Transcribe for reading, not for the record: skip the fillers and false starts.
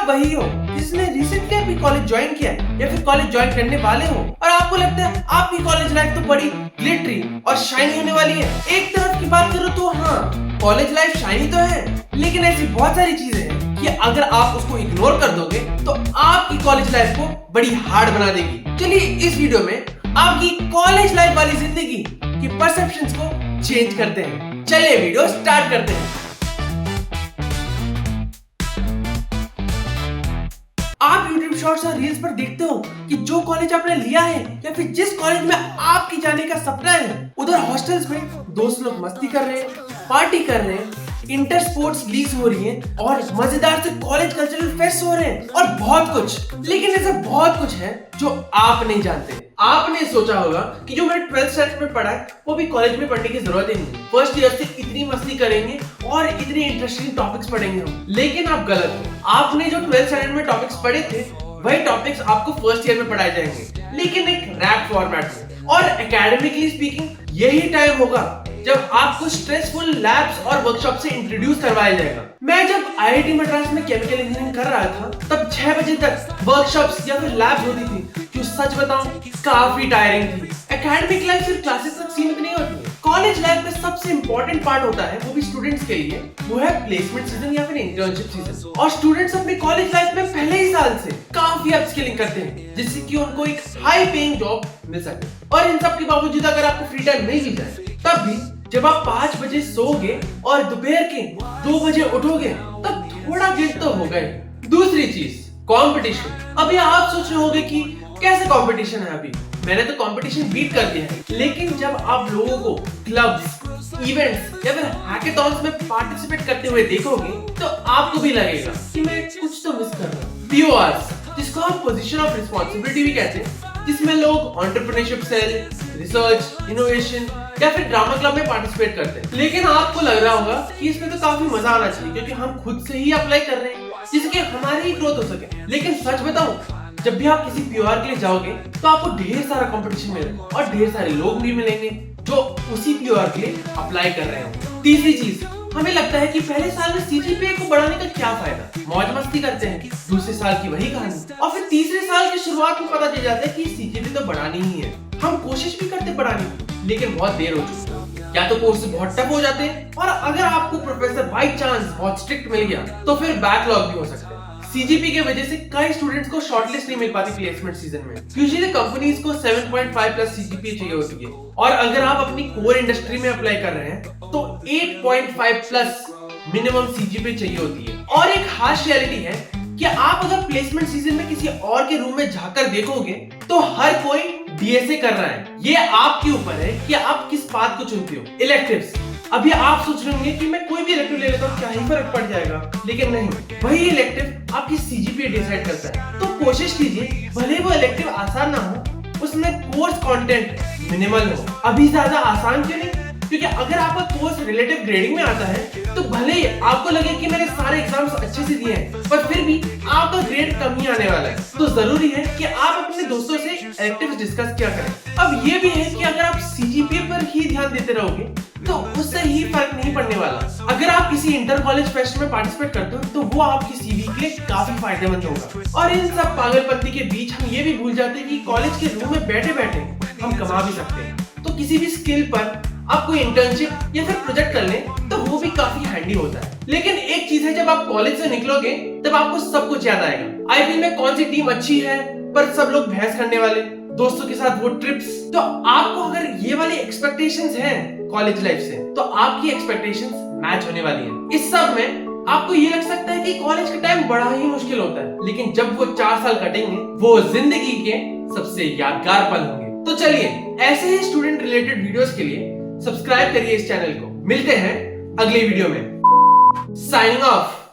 वही हो जिसने रिसेंटली अभी कॉलेज ज्वाइन किया है या फिर कॉलेज ज्वाइन करने वाले हो और आपको लगता है आपकी कॉलेज लाइफ तो बड़ी ग्लिटरी और शाइनी होने वाली है। एक तरफ की बात करो तो हाँ, कॉलेज लाइफ शाइनी तो है, लेकिन ऐसी बहुत सारी चीजें हैं कि अगर आप उसको इग्नोर कर दोगे तो आपकी कॉलेज लाइफ को बड़ी हार्ड बना देगी। चलिए इस वीडियो में आपकी कॉलेज लाइफ वाली जिंदगी की परसेप्शंस को चेंज करते हैं। चलिए वीडियो स्टार्ट करते हैं। आप YouTube शॉर्ट्स और रील्स पर देखते हो कि जो कॉलेज आपने लिया है या फिर जिस कॉलेज में आपकी जाने का सपना है, उधर हॉस्टल्स में दोस्त लोग मस्ती कर रहे हैं, पार्टी कर रहे हैं, इंटर स्पोर्ट्स लीग्स हो रही हैं और मजेदार से कॉलेज कल्चरल फेस्ट हो रहे हैं और बहुत कुछ। लेकिन ऐसा बहुत कुछ है जो आप नहीं जानते। आपने सोचा होगा कि जो मैंने 12th स्टैंडर्ड में पढ़ा है वो भी कॉलेज में पढ़ने की जरूरत ही नहीं। फर्स्ट ईयर से इतनी मस्ती करेंगे और इतनी इंटरेस्टिंग टॉपिक्स पढ़ेंगे हम। लेकिन आप गलत हो। आपने जो 12th स्टैंडर्ड में टॉपिक्स पढ़े थे वही टॉपिक्स आपको फर्स्ट ईयर में पढ़ाए जाएंगे, लेकिन एक रैप फॉर्मेट में। और एकेडमिकली स्पीकिंग यही टाइम होगा जब आपको स्ट्रेसफुल लैब्स और वर्कशॉप से इंट्रोड्यूस करवाया जाएगा। मैं जब आईआईटी मद्रास में केमिकल इंजीनियरिंग कर रहा था तब 6 बजे तक वर्कशॉप्स या फिर लैब्स होती थी, जो सच बताऊं काफी टायरिंग थी। एकेडमिक लाइफ सिर्फ क्लासेस तक सीमित नहीं होती है। कॉलेज लाइफ में सबसे इंपॉर्टेंट पार्ट होता है, वो भी स्टूडेंट्स के लिए, वो है प्लेसमेंट सीजन या फिर इंटर्नशिप सीजन। और स्टूडेंट्स अपने कॉलेज लाइफ में पहले ही साल से काफी अपस्किलिंग करते हैं जिससे कि उनको एक हाई पेइंग जॉब मिल सके। और इन सब के बावजूद अगर आपको फ्री टाइम नहीं मिल जाए तब भी जब आप 5 बजे सोओगे और दोपहर के 2 बजे उठोगे तब थोड़ा गिल्ट तो होगा ही। दूसरी चीज, कंपटीशन। अभी आप सोच रहे होंगे कि कैसे कंपटीशन है। अभी मैंने तो कंपटीशन बीट कर दिया है, लेकिन जब आप लोगों को क्लब्स, इवेंट्स या फिर हैकेथॉन्स में पार्टिसिपेट करते हुए देखोगे तो आपको भी लगेगा कि मैं कुछ तो मिस कर रहा हूँ। PORs, जिसको हम पोजीशन ऑफ रिस्पांसिबिलिटी भी कहते हैं, जिसमें लोग एंटरप्रेन्योरशिप सेल, रिसर्च, इनोवेशन या फिर ड्रामा क्लब में पार्टिसिपेट करते हैं। लेकिन आपको लग रहा होगा कि इसमें तो काफी मजा आना चाहिए क्योंकि हम खुद से ही अप्लाई कर रहे हैं जिससे हमारी ही ग्रोथ हो सके। लेकिन सच बताऊं, जब भी आप किसी POR के लिए जाओगे तो आपको ढेर सारा कंपटीशन मिलेगा और ढेर सारे लोग भी मिलेंगे जो उसी POR के लिए अप्लाई कर रहे हैं। तीसरी चीज, हमें लगता है कि पहले साल में CGPA को बढ़ाने का क्या फायदा, मौज मस्ती करते हैं। दूसरे साल की वही कहानी और फिर तीसरे साल की शुरुआत में पता चल जाता है कि CGPA तो बढ़ानी ही है। हम कोशिश भी करते बढ़ाने की, लेकिन बहुत देर हो चुकी है। या तो कोर्स बहुत टफ हो जाते हैं और अगर आपको प्रोफेसर बाय चांस बहुत स्ट्रिक्ट मिल गया तो फिर बैकलॉग भी हो सकता है। CGPA की वजह से कई स्टूडेंट्स को शॉर्टलिस्ट नहीं मिल पाती प्लेसमेंट सीजन में। यूजुअली कंपनीज को 7.5 प्लस CGPA चाहिए होती है और अगर आप अपनी कोर इंडस्ट्री में अप्लाई कर रहे हैं तो 8.5 प्लस मिनिमम CGPA चाहिए होती है। और एक हार्श रियलिटी है कि आप अगर प्लेसमेंट सीजन में किसी और के रूम में जाकर देखोगे तो हर कोई DSA कर रहा है। ये आपके ऊपर है कि आप किस बात को चुनते हो। इलेक्टिव्स, अभी आप सोच रहे होंगे कि मैं कोई भी इलेक्टिव ले लेता हूँ, क्या ही फर्क पड़ जाएगा, लेकिन नहीं, वही इलेक्टिव आपकी CGPA डिसाइड करता है। तो कोशिश कीजिए भले वो इलेक्टिव आसान ना हो, उसमें कोर्स कंटेंट मिनिमल हो। अभी ज्यादा आसान क्यों नहीं, क्योंकि अगर आपका कोर्स रिलेटिव ग्रेडिंग में आता है तो भले ही आपको लगे कि मैंने सारे एग्जाम्स अच्छे से दिए हैं, पर फिर भी आपका ग्रेड कम ही आने वाला है। तो जरूरी है कि आप अपने दोस्तों से इलेक्टिव्स डिस्कस किया करें। अब ये भी है कि अगर आप CGPA पर ही ध्यान देते रहोगे तो उससे ही फर्क नहीं पड़ने वाला। अगर आप किसी इंटर कॉलेज फेस्ट में पार्टिसिपेट करते हो तो वो आपकी CV के लिए काफी फायदेमंद होगा। और इन सब पागलपंती के बीच हम ये भी भूल जाते हैं कि कॉलेज के रूम में बैठे बैठे हम कमा भी सकते हैं। तो किसी भी स्किल पर आप कोई इंटर्नशिप या फिर प्रोजेक्ट कर लें तो वो भी काफी हैंडी होता है। लेकिन एक चीज है, जब आप कॉलेज से निकलोगे तब आपको सब कुछ याद आएगा। IPL में कौन सी टीम अच्छी है पर सब लोग बहस करने वाले, दोस्तों के साथ वो ट्रिप्स। तो आपको अगर ये वाली एक्सपेक्टेशंस हैं कॉलेज लाइफ से तो आपकी एक्सपेक्टेशंस मैच होने वाली हैं। इस सब में आपको ये लग सकता है कि कॉलेज का टाइम बड़ा ही मुश्किल होता है, लेकिन जब वो 4 साल कटेंगे वो जिंदगी के सबसे यादगार पल होंगे। तो चलिए ऐसे ही स्टूडेंट रिलेटेड वीडियोस के लिए सब्सक्राइब करिए इस चैनल को। मिलते हैं अगले वीडियो में। Signing off.